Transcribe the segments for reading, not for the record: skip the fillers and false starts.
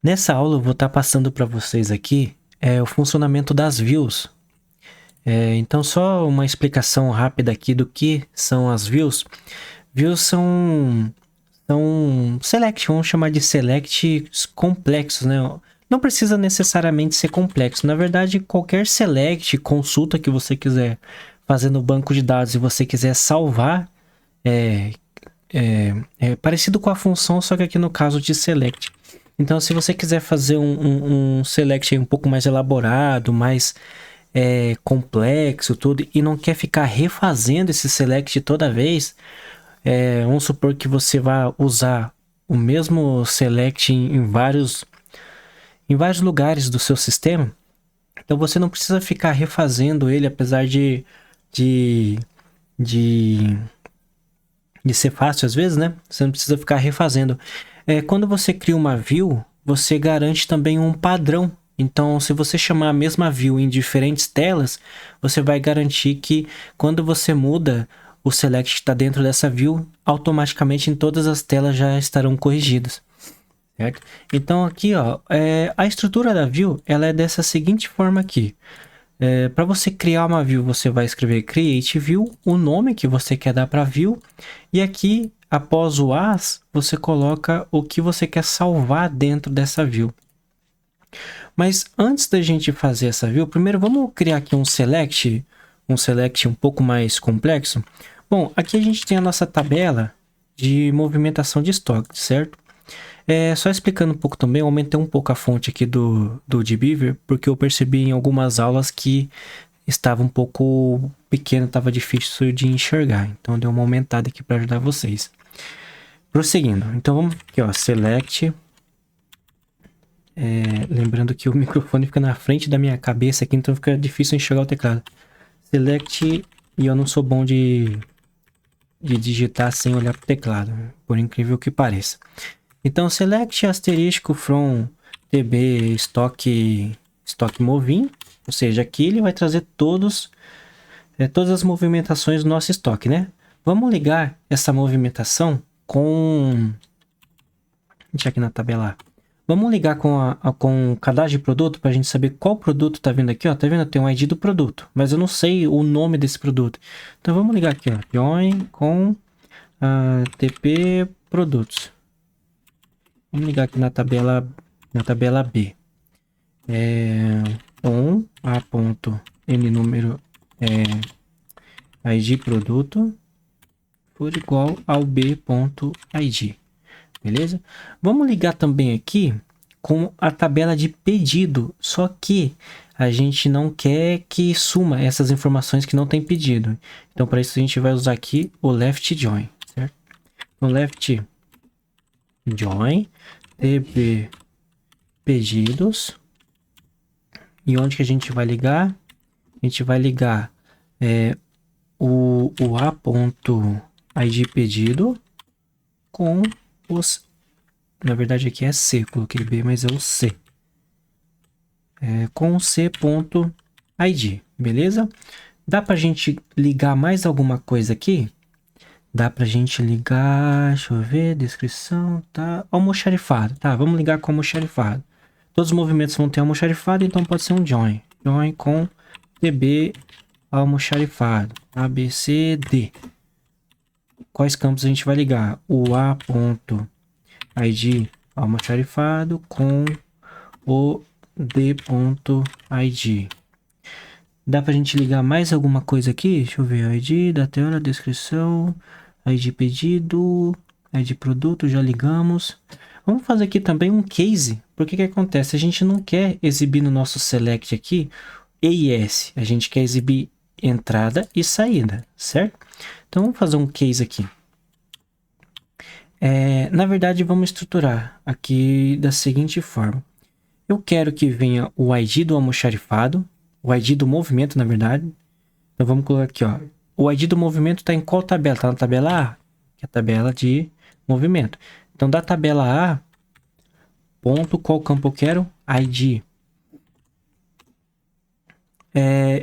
Nessa aula eu vou estar passando para vocês aqui o funcionamento das views. Então só uma explicação rápida aqui do que são as views. Views são select, vamos chamar de selects complexos, né? Não precisa necessariamente ser complexo. Na verdade, qualquer select, consulta que você quiser fazer no banco de dados e você quiser salvar, é, é parecido com a função, só que aqui no caso de select. Então, se você quiser fazer um select aí um pouco mais elaborado, mais complexo, tudo, e não quer ficar refazendo esse select toda vez, vamos supor que você vá usar o mesmo select em vários lugares do seu sistema. Então, você não precisa ficar refazendo ele, apesar de, de, de ser fácil às vezes, né? Você não precisa ficar refazendo. Quando você cria uma view, você garante também um padrão. Então, se você chamar a mesma view em diferentes telas, você vai garantir que quando você muda o select que está dentro dessa view, automaticamente em todas as telas já estarão corrigidas. Certo? Então, aqui, ó, a estrutura da view ela é dessa seguinte forma aqui. Para você criar uma view, você vai escrever create view, o nome que você quer dar para a view, e aqui, após o as, você coloca o que você quer salvar dentro dessa view. Mas antes da gente fazer essa view, primeiro vamos criar aqui um select um pouco mais complexo. Bom, aqui a gente tem a nossa tabela de movimentação de estoque, certo? Só explicando um pouco também, eu aumentei um pouco a fonte aqui do GBeaver, porque eu percebi em algumas aulas que estava um pouco pequeno, estava difícil de enxergar. Então, deu uma aumentada aqui para ajudar vocês. Prosseguindo. Então, vamos aqui, ó, select. Lembrando que o microfone fica na frente da minha cabeça aqui, então fica difícil enxergar o teclado. Select, e eu não sou bom de digitar sem olhar para o teclado, por incrível que pareça. Então, select asterisco from tb stock moving, ou seja, aqui ele vai trazer todas as movimentações do nosso estoque, né? Vamos ligar essa movimentação com... Deixa aqui na tabela. Vamos ligar com o cadastro de produto para a gente saber qual produto está vindo aqui, ó. Tá vendo? Tem um ID do produto, mas eu não sei o nome desse produto. Então, vamos ligar aqui, ó. Join com TP produtos. Vamos ligar aqui na tabela B. On a.n número ID produto for igual ao b.id. Beleza? Vamos ligar também aqui com a tabela de pedido, só que a gente não quer que suma essas informações que não tem pedido. Então, para isso a gente vai usar aqui o left join, certo? Então, left join tb pedidos. E onde que a gente vai ligar? A gente vai ligar o a.id pedido com os... Na verdade aqui é C, coloquei B, mas é o C. Com o c.id, beleza? Dá pra gente ligar mais alguma coisa aqui? Dá pra gente ligar, deixa eu ver, descrição, tá? Almoxarifado, tá? Vamos ligar com almoxarifado. Todos os movimentos vão ter almoxarifado, então pode ser um join. Join com db almoxarifado, abcd. Quais campos a gente vai ligar? O a.id almoxarifado com o d.id. Dá pra gente ligar mais alguma coisa aqui? Deixa eu ver. ID da tela, descrição, ID pedido, ID produto, já ligamos. Vamos fazer aqui também um case. Porque que acontece? A gente não quer exibir no nosso select aqui EIS. A gente quer exibir entrada e saída, certo? Então, vamos fazer um case aqui. Na verdade, vamos estruturar aqui da seguinte forma. Eu quero que venha o ID do almoxarifado, o ID do movimento, na verdade. Então, vamos colocar aqui, ó. O ID do movimento está em qual tabela? Está na tabela A, que é a tabela de movimento. Então, da tabela A, ponto, qual campo eu quero? ID.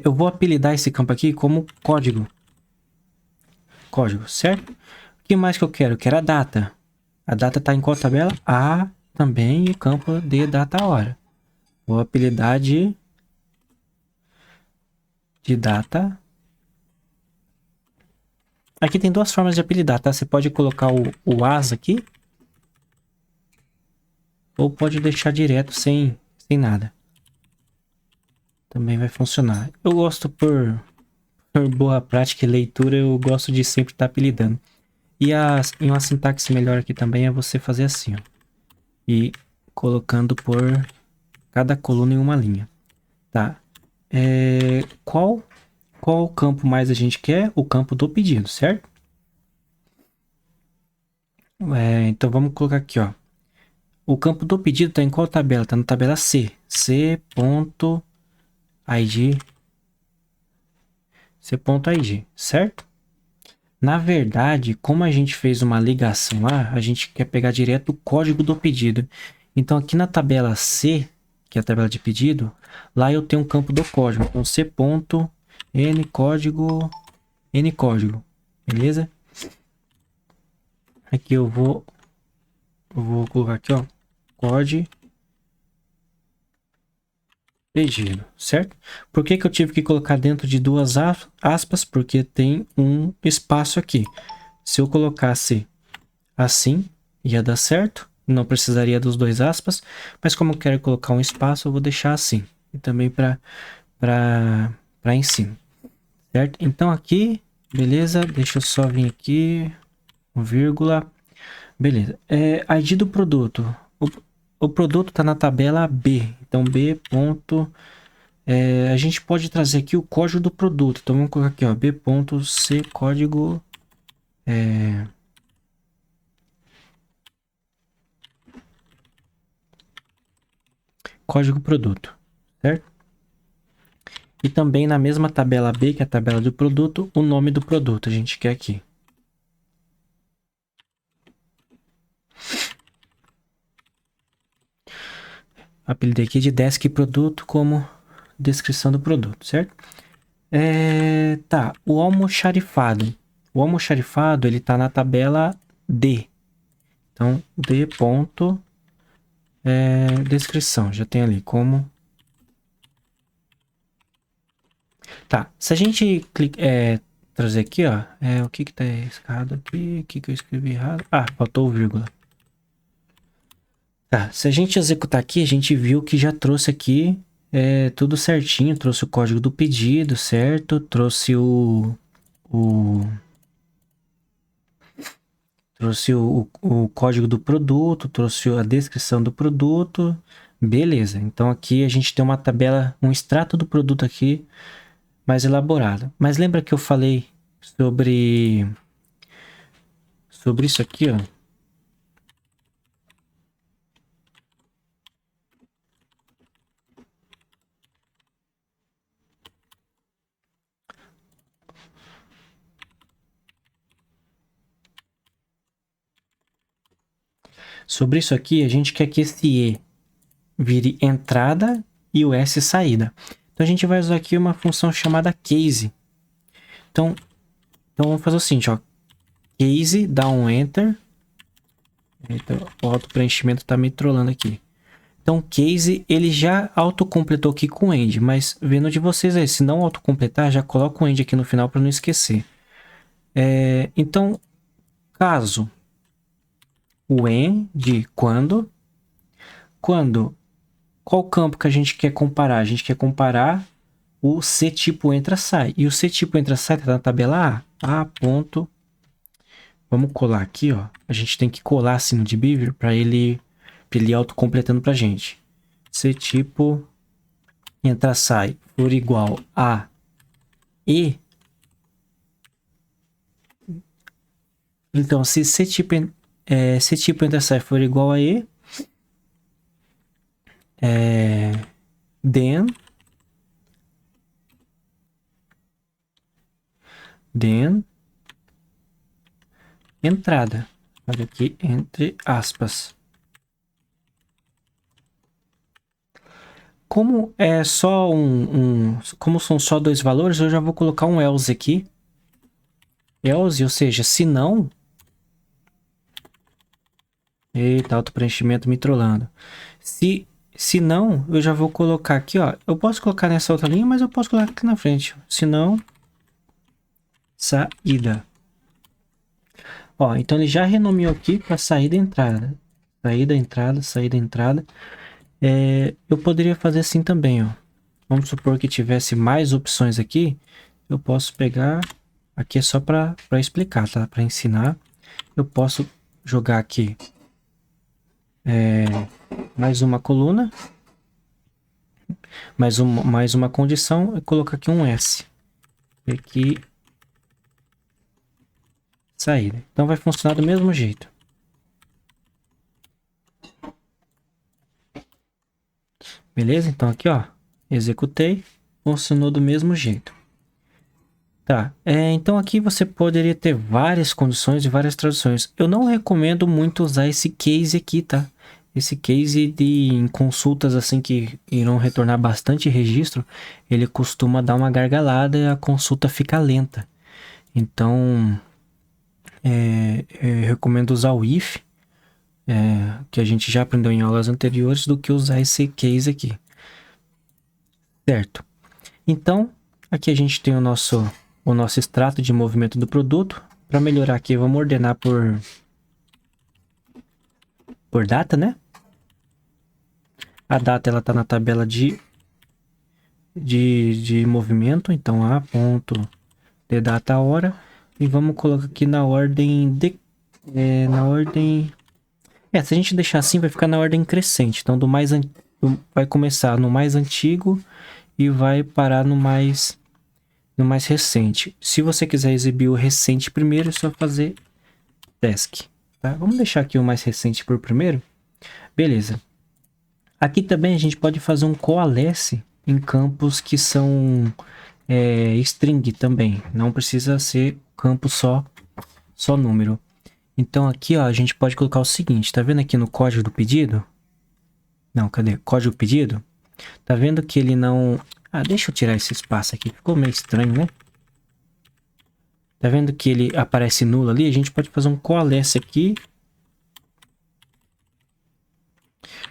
Eu vou apelidar esse campo aqui como código. Código, certo? O que mais que eu quero? Eu quero a data. A data está em qual tabela? A, também e campo de data hora. Vou apelidar de data. Aqui tem duas formas de apelidar, tá? Você pode colocar o as aqui. Ou pode deixar direto sem nada. Também vai funcionar. Eu gosto por boa prática e leitura, eu gosto de sempre estar apelidando. E uma sintaxe melhor aqui também é você fazer assim, ó. E colocando por cada coluna em uma linha. Tá. Qual campo mais a gente quer? O campo do pedido, certo? Então vamos colocar aqui, ó. O campo do pedido está em qual tabela? Está na tabela C. C.id. C.id, certo? Na verdade, como a gente fez uma ligação lá, a gente quer pegar direto o código do pedido. Então aqui na tabela C, que é a tabela de pedido, lá eu tenho um campo do código. Então C.n código, beleza? Aqui eu vou colocar aqui, ó, código pedido, certo? Por que eu tive que colocar dentro de duas aspas? Porque tem um espaço aqui. Se eu colocasse assim, ia dar certo. Não precisaria dos dois aspas. Mas como eu quero colocar um espaço, eu vou deixar assim. E também para em cima. Certo? Então aqui, beleza. Deixa eu só vir aqui. Vírgula. Beleza. ID do produto. O produto está na tabela B. Então B. A gente pode trazer aqui o código do produto. Então vamos colocar aqui, ó, B.C código. Código produto, certo? E também na mesma tabela B, que é a tabela do produto, o nome do produto a gente quer aqui. Apelidei aqui de desk produto como descrição do produto, certo? Tá, o almoxarifado. O almoxarifado, ele tá na tabela D. Então, D ponto, descrição, já tem ali como... Tá, se a gente trazer aqui, ó, o que tá errado aqui, o que eu escrevi errado? Ah, faltou o vírgula. Tá, se a gente executar aqui, a gente viu que já trouxe aqui tudo certinho, trouxe o código do pedido, certo? Trouxe trouxe o código do produto, trouxe a descrição do produto, beleza. Então aqui a gente tem uma tabela, um extrato do produto aqui mais elaborado. Mas lembra que eu falei sobre isso aqui, ó? Sobre isso aqui, a gente quer que esse E vire entrada e o S saída. Então a gente vai usar aqui uma função chamada case. Então vamos fazer o seguinte, ó. Case, dá um enter. Então, o auto-preenchimento tá me trollando aqui. Então, case, ele já autocompletou aqui com end, mas vendo de vocês aí, se não autocompletar, já coloca o end aqui no final para não esquecer. Então, caso o en de quando, qual campo que a gente quer comparar? A gente quer comparar o C tipo entra sai. E o C tipo entra sai está na tabela A. A ponto. Vamos colar aqui, ó. A gente tem que colar assim no dbehavior para ele autocompletando pra gente. C tipo entra sai for igual a E. Então, se C tipo entra sai for igual a E, then entrada. Olha aqui, entre aspas. Como é só como são só dois valores, eu já vou colocar um else aqui. Else, ou seja, se não, Eita, auto-preenchimento me trollando. Se não, eu já vou colocar aqui, ó. Eu posso colocar nessa outra linha, mas eu posso colocar aqui na frente. Se não, saída. Ó, então ele já renomeou aqui para saída e entrada. Saída, entrada, saída, entrada. Eu poderia fazer assim também, ó. Vamos supor que tivesse mais opções aqui. Eu posso pegar... Aqui é só para explicar, tá? Para ensinar. Eu posso jogar aqui mais uma coluna. Mais uma condição. E colocar aqui um S. Aqui... Saída. Então vai funcionar do mesmo jeito. Beleza? Então aqui, ó. Executei. Funcionou do mesmo jeito. Tá. Então aqui você poderia ter várias condições e várias traduções. Eu não recomendo muito usar esse case aqui, tá? Esse case em consultas assim que irão retornar bastante registro, ele costuma dar uma gargalada e a consulta fica lenta. Então, eu recomendo usar o if, que a gente já aprendeu em aulas anteriores, do que usar esse case aqui. Certo. Então, aqui a gente tem o nosso extrato de movimento do produto. Para melhorar aqui, vamos ordenar por data, né? A data ela tá na tabela de movimento, então a ponto de data a hora, e vamos colocar aqui na ordem se a gente deixar assim vai ficar na ordem crescente, então vai começar no mais antigo e vai parar no mais recente. Se você quiser exibir o recente primeiro, é só fazer task, tá? Vamos deixar aqui o mais recente por primeiro. Beleza. Aqui também a gente pode fazer um coalesce em campos que são string também. Não precisa ser campo só número. Então aqui, ó, a gente pode colocar o seguinte. Tá vendo aqui no código do pedido? Não, cadê? Código pedido. Tá vendo que ele não... deixa eu tirar esse espaço aqui. Ficou meio estranho, né? Tá vendo que ele aparece nulo ali? A gente pode fazer um coalesce aqui.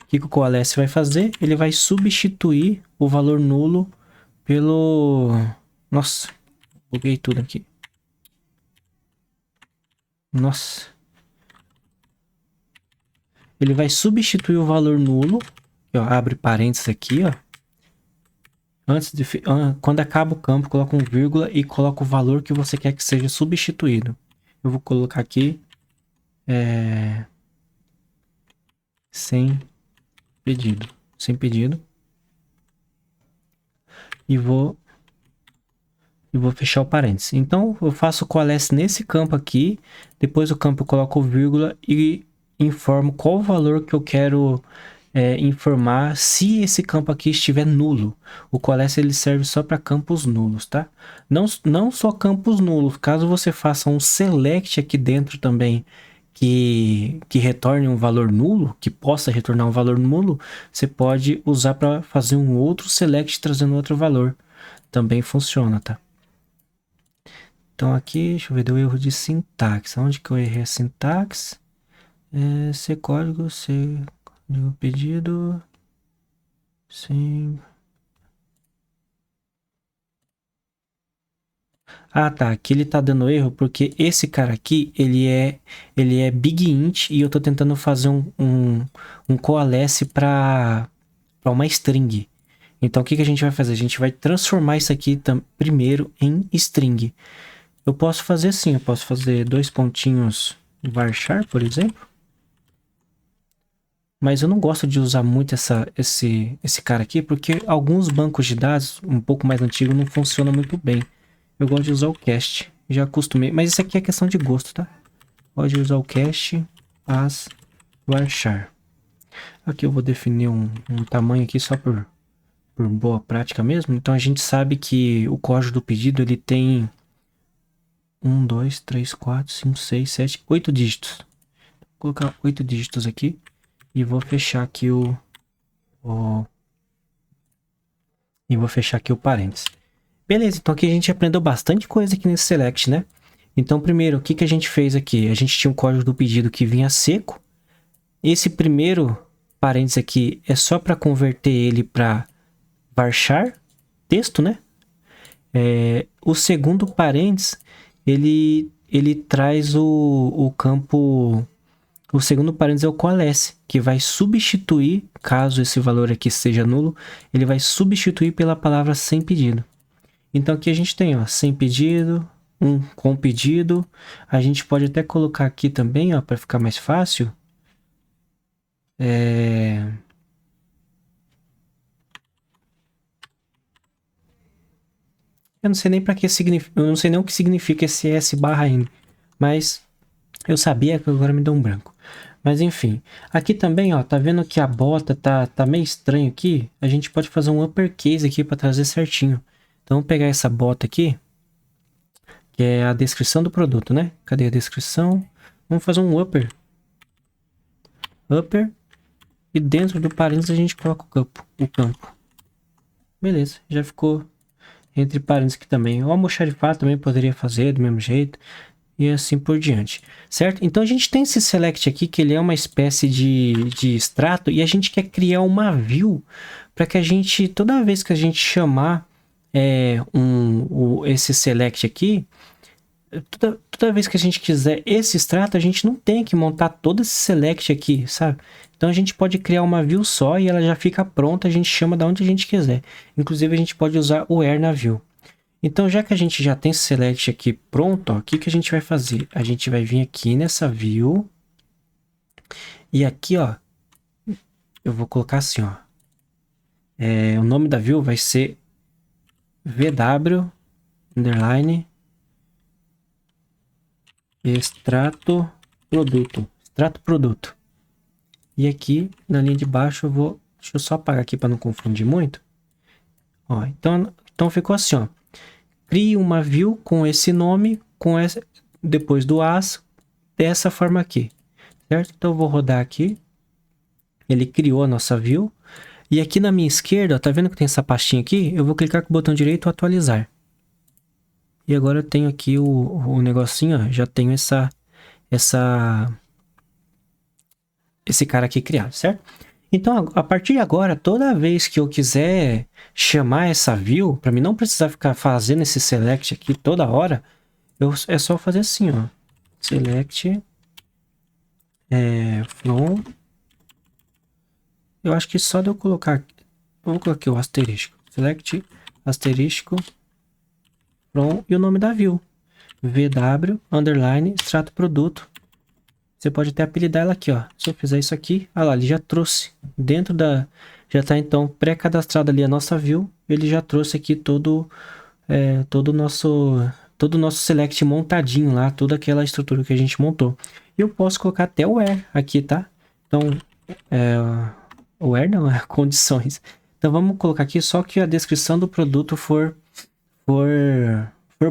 O que o coalesce vai fazer? Ele vai substituir o valor nulo pelo... Nossa, buguei tudo aqui. Nossa. Ele vai substituir o valor nulo. Ó, abre parênteses aqui, ó. Quando acaba o campo, coloca um vírgula e coloca o valor que você quer que seja substituído. Eu vou colocar aqui sem pedido. E vou fechar o parênteses. Então, eu faço o coalesce nesse campo aqui. Depois do campo eu coloco o vírgula e informo qual o valor que eu quero informar se esse campo aqui estiver nulo. O coalesce ele serve só para campos nulos, tá? Não só campos nulos. Caso você faça um select aqui dentro também que retorne um valor nulo, que possa retornar um valor nulo, você pode usar para fazer um outro select trazendo outro valor. Também funciona, tá? Então aqui, deixa eu ver, deu erro de sintaxe. Onde que eu errei a sintaxe? C código, C código pedido. Sim. Tá. Aqui ele tá dando erro porque esse cara aqui, ele é big int e eu tô tentando fazer um coalesce para uma string. Então o que a gente vai fazer? A gente vai transformar isso aqui primeiro em string. Eu posso fazer assim, eu posso fazer 2 pontinhos varchar, por exemplo. Mas eu não gosto de usar muito esse cara aqui, porque alguns bancos de dados um pouco mais antigos não funcionam muito bem. Eu gosto de usar o cast, já acostumei. Mas isso aqui é questão de gosto, tá? Pode usar o cast as varchar. Aqui eu vou definir um tamanho aqui só por boa prática mesmo. Então a gente sabe que o código do pedido ele tem 1, 2, 3, 4, 5, 6, 7, 8 dígitos. Vou colocar 8 dígitos aqui. E vou fechar aqui o parênteses. Beleza, então aqui a gente aprendeu bastante coisa aqui nesse select, né? Então primeiro, o que a gente fez aqui? A gente tinha um código do pedido que vinha seco. esse primeiro parênteses aqui é só para converter ele para varchar texto, né? O segundo parênteses, ele traz o campo... O segundo parênteses é o coalesce, que vai substituir, caso esse valor aqui seja nulo, ele vai substituir pela palavra sem pedido. Então aqui a gente tem, ó, sem pedido, um com pedido. A gente pode até colocar aqui também, ó, para ficar mais fácil. Eu não sei nem para que significa, eu não sei nem o que significa esse S barra N, mas eu sabia que agora me deu um branco. Mas enfim, aqui também, ó, tá vendo que a bota tá meio estranho aqui? A gente pode fazer um uppercase aqui para trazer certinho. Então, vamos pegar essa bota aqui, que é a descrição do produto, né? Cadê a descrição? Vamos fazer um upper. Upper. E dentro do parênteses a gente coloca o campo. Beleza, já ficou entre parênteses aqui também. O almoxarifado também poderia fazer do mesmo jeito. E assim por diante, certo? Então a gente tem esse select aqui, que ele é uma espécie de extrato, e a gente quer criar uma view para que a gente, toda vez que a gente chamar esse select aqui, toda vez que a gente quiser esse extrato, a gente não tem que montar todo esse select aqui, sabe? Então a gente pode criar uma view só e ela já fica pronta, a gente chama da onde a gente quiser. Inclusive a gente pode usar o where na view. Então, já que a gente já tem esse select aqui pronto, ó, o que a gente vai fazer? A gente vai vir aqui nessa view. E aqui, ó, eu vou colocar assim, ó. O nome da view vai ser VW underline extrato produto. E aqui na linha de baixo deixa eu só apagar aqui para não confundir muito. Ó, então ficou assim, ó. Crie uma view com esse nome, depois do as, dessa forma aqui, certo? Então eu vou rodar aqui. Ele criou a nossa view. E aqui na minha esquerda, ó, tá vendo que tem essa pastinha aqui? Eu vou clicar com o botão direito atualizar. E agora eu tenho aqui o negocinho, ó, já tenho esse cara aqui criado, certo? Então, a partir de agora, toda vez que eu quiser chamar essa view, para mim não precisar ficar fazendo esse select aqui toda hora, é só fazer assim, ó. Select from. Eu acho que só de eu colocar... Eu vou colocar aqui o asterisco. Select asterisco from e o nome da view. VW underline extrato produto. Você pode até apelidar ela aqui, ó. Se eu fizer isso aqui, olha lá, ele já trouxe dentro da... Já está então pré-cadastrado ali a nossa view. Ele já trouxe aqui todo o nosso select montadinho lá, toda aquela estrutura que a gente montou. E eu posso colocar até o where aqui, tá? Então, o where não, é condições. Então vamos colocar aqui só que a descrição do produto for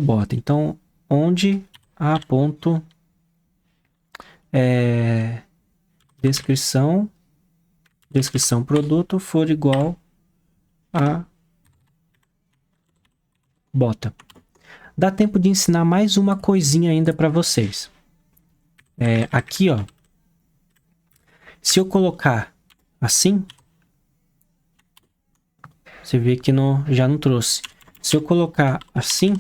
bota. Então, onde a ponto descrição produto for igual a bota. Dá tempo de ensinar mais uma coisinha ainda para vocês. Aqui, ó. Se eu colocar assim, você vê que já não trouxe. Se eu colocar assim,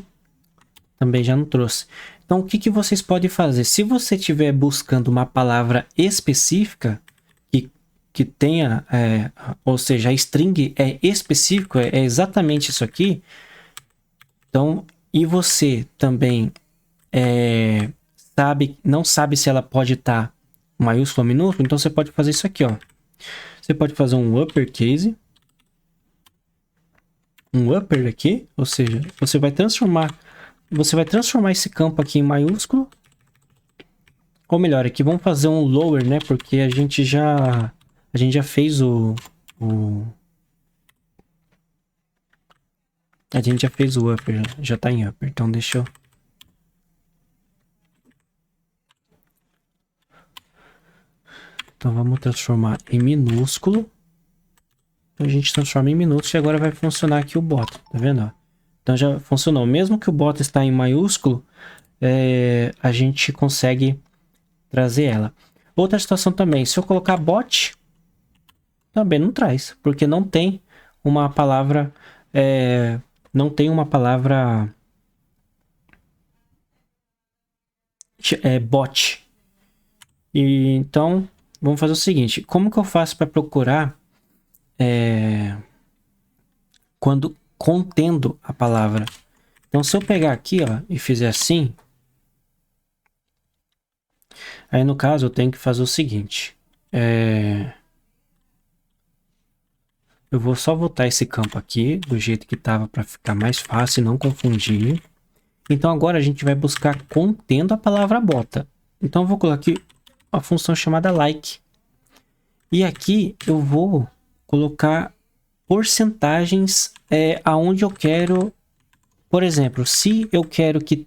também já não trouxe. Então, o que vocês podem fazer? Se você estiver buscando uma palavra específica, que tenha, ou seja, a string é específico, é exatamente isso aqui. Então, e você também não sabe se ela pode estar maiúsculo ou minúsculo, então você pode fazer isso aqui, ó. Você pode fazer um uppercase, um upper aqui, ou seja, você vai transformar esse campo aqui em maiúsculo. Ou melhor, aqui vamos fazer um lower, né? Porque a gente já fez a gente já fez o upper, já tá em upper. Então deixa eu... Então vamos transformar em minúsculo. A gente transforma em minúsculo e agora vai funcionar aqui o bota, tá vendo? Então já funcionou. Mesmo que o bota está em maiúsculo, a gente consegue trazer ela. Outra situação também, se eu colocar bot, também não traz, porque não tem uma palavra, não tem uma palavra bot. E então, vamos fazer o seguinte, como que eu faço para procurar quando contendo a palavra? Então, se eu pegar aqui, ó, e fizer assim, aí no caso eu tenho que fazer o seguinte, eu vou só voltar esse campo aqui do jeito que estava para ficar mais fácil e não confundir. Então agora a gente vai buscar contendo a palavra bota. Então eu vou colocar aqui a função chamada like. E aqui eu vou colocar porcentagens aonde eu quero. Por exemplo, se eu quero que...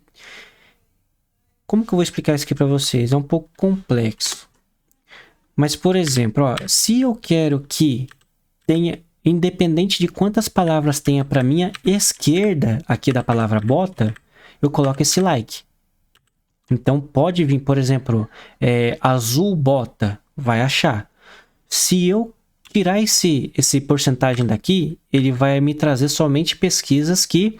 Como que eu vou explicar isso aqui para vocês? É um pouco complexo. Mas, por exemplo, ó, se eu quero que tenha... Independente de quantas palavras tenha para minha esquerda aqui da palavra bota, eu coloco esse like. Então pode vir, por exemplo, azul bota, vai achar. Se eu tirar esse porcentagem daqui, ele vai me trazer somente pesquisas que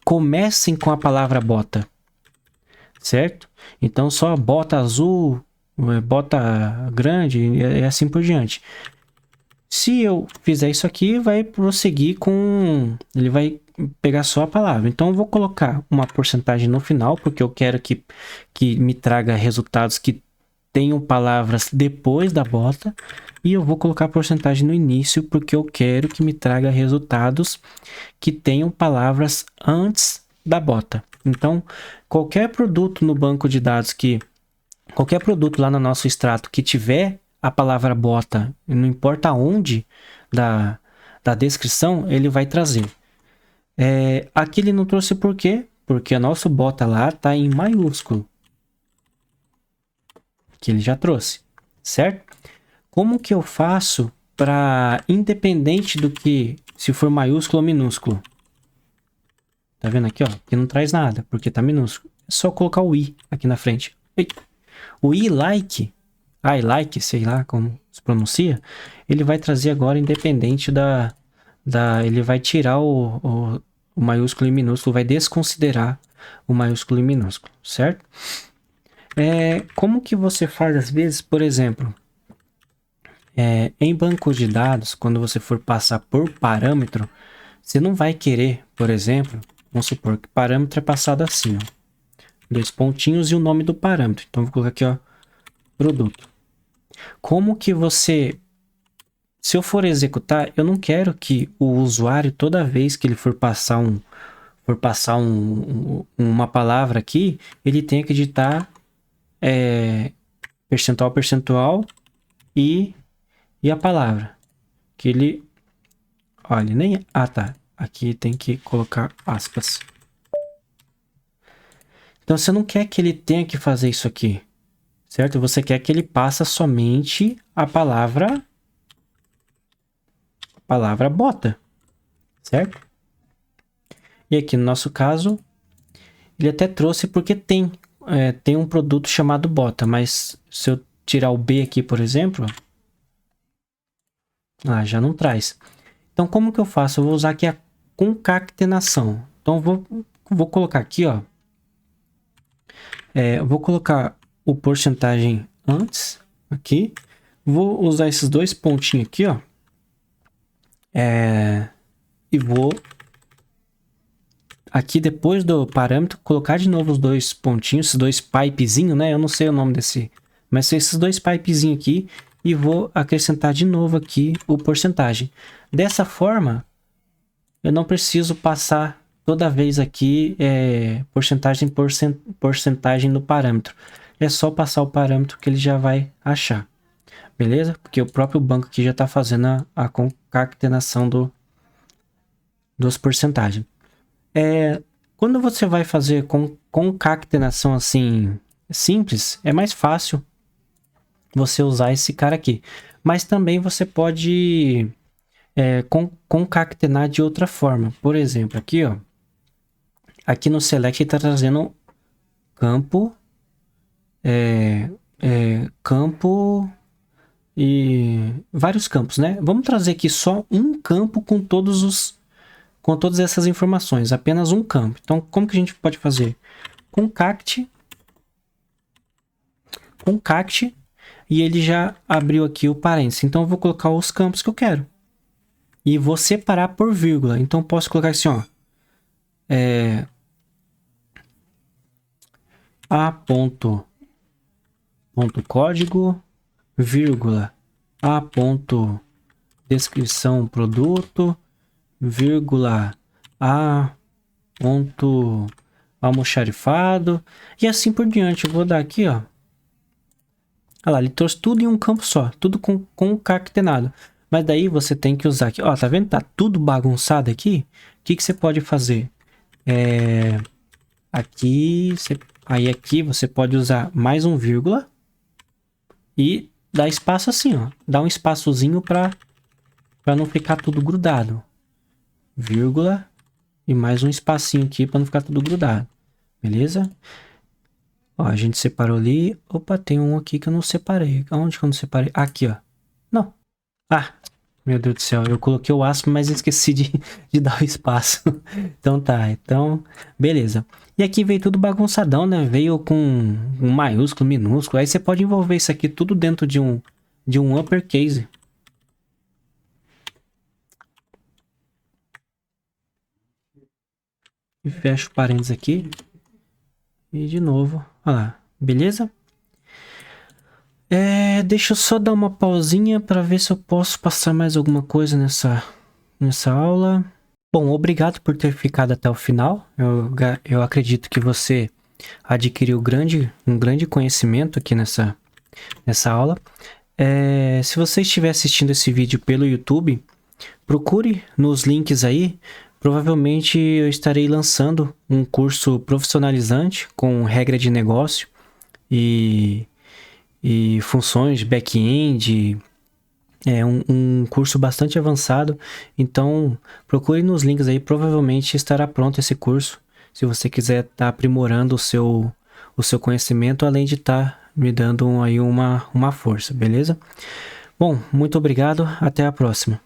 comecem com a palavra bota. Certo? Então só bota azul, bota grande e assim por diante. Se eu fizer isso aqui, vai prosseguir com... Ele vai pegar só a palavra. Então, eu vou colocar uma porcentagem no final, porque eu quero que me traga resultados que tenham palavras depois da bota. E eu vou colocar a porcentagem no início, porque eu quero que me traga resultados que tenham palavras antes da bota. Então, qualquer produto no banco de dados qualquer produto lá no nosso extrato que tiver a palavra bota, não importa onde da descrição, ele vai trazer. Aqui ele não trouxe por quê? Porque o nosso bota lá está em maiúsculo. Que ele já trouxe, certo? Como que eu faço para, independente do que, se for maiúsculo ou minúsculo? Tá vendo aqui, ó? Que não traz nada, porque tá minúsculo. É só colocar o i aqui na frente. O i like... like, sei lá como se pronuncia, ele vai trazer agora independente ele vai tirar o maiúsculo e minúsculo, vai desconsiderar o maiúsculo e minúsculo, certo? Como que você faz às vezes, por exemplo, em banco de dados, quando você for passar por parâmetro, você não vai querer, por exemplo, vamos supor que parâmetro é passado assim, ó, 2 pontinhos e o nome do parâmetro. Então, vou colocar aqui, ó, produto. Como que você... Se eu for executar, eu não quero que o usuário, toda vez que ele for passar uma palavra aqui, ele tenha que digitar percentual e a palavra. Que ele... Olha, nem... Ah, tá. Aqui tem que colocar aspas. Então, você não quer que ele tenha que fazer isso aqui. Certo? Você quer que ele passe somente a palavra bota, certo? E aqui no nosso caso, ele até trouxe porque tem um produto chamado bota, mas se eu tirar o B aqui, por exemplo, já não traz. Então, como que eu faço? Eu vou usar aqui a concatenação. Então, vou colocar aqui, ó, eu vou colocar o porcentagem antes, aqui. Vou usar esses 2 pontinhos aqui, ó. E vou aqui depois do parâmetro colocar de novo os 2 pontinhos, esses 2 pipezinhos, né? Eu não sei o nome desse, mas são esses 2 pipezinhos aqui e vou acrescentar de novo aqui o porcentagem. Dessa forma, eu não preciso passar toda vez aqui porcentagem no parâmetro. É só passar o parâmetro que ele já vai achar. Beleza? Porque o próprio banco aqui já está fazendo a concatenação dos porcentagens. Quando você vai fazer concatenação assim simples, é mais fácil você usar esse cara aqui. Mas também você pode concatenar de outra forma. Por exemplo, aqui, ó, aqui no select está trazendo campo campo e vários campos, né? Vamos trazer aqui só um campo com todas essas informações, apenas um campo. Então, como que a gente pode fazer? Concact, e ele já abriu aqui o parênteses. Então, eu vou colocar os campos que eu quero. E vou separar por vírgula. Então, posso colocar assim, ó. A ponto código, vírgula, A ponto descrição produto, vírgula, A ponto almoxarifado, e assim por diante. Eu vou dar aqui, ó. Olha lá, ele trouxe tudo em um campo só, tudo concatenado. Mas daí você tem que usar aqui, ó, tá vendo? Tá tudo bagunçado aqui. O que você pode fazer? Aqui, aqui você pode usar mais um vírgula e dar espaço assim, ó. Dá um espaçozinho para não ficar tudo grudado. Vírgula e mais um espacinho aqui para não ficar tudo grudado. Beleza? Ó, a gente separou ali. Opa, tem um aqui que eu não separei. Onde que eu não separei? Aqui, ó. Não. Ah, meu Deus do céu. Eu coloquei o aspas, mas esqueci de dar o espaço. Então tá. Então, beleza. E aqui veio tudo bagunçadão, né? Veio com um maiúsculo, minúsculo. Aí você pode envolver isso aqui tudo dentro de um uppercase. E fecho o parênteses aqui. E de novo. Olha lá. Beleza? Deixa eu só dar uma pausinha para ver se eu posso passar mais alguma coisa nessa aula. Bom, obrigado por ter ficado até o final. Eu acredito que você adquiriu um grande conhecimento aqui nessa aula. Se você estiver assistindo esse vídeo pelo YouTube, procure nos links aí. Provavelmente eu estarei lançando um curso profissionalizante com regra de negócio e funções back-end. Um curso bastante avançado. Então procure nos links aí. Provavelmente estará pronto esse curso, se você quiser estar aprimorando o seu conhecimento, além de estar me dando aí uma força, beleza? Bom, muito obrigado, até a próxima.